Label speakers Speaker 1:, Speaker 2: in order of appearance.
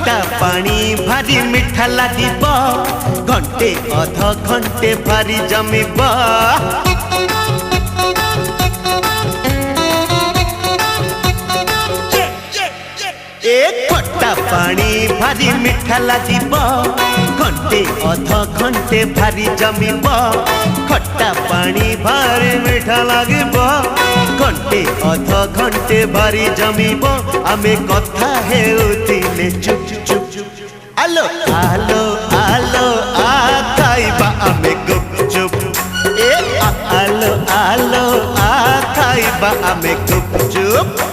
Speaker 1: खट्टा पानी भारी मिठा लागिब घंटे अध घंटे भारी जमिब ए खट्टा पानी भारी मिठा लागिब घंटे अध घंटे भारी जमिब खट्टा पानी भारी मिठा लागिब घंटे अध घंटे भारी जमिब आमे कथा हेउथिले चुप चुप आलो आलो आलो आ खाइबा आमे गुपचुप ए आलो आलो आ खाइबा आमे गुपचुप।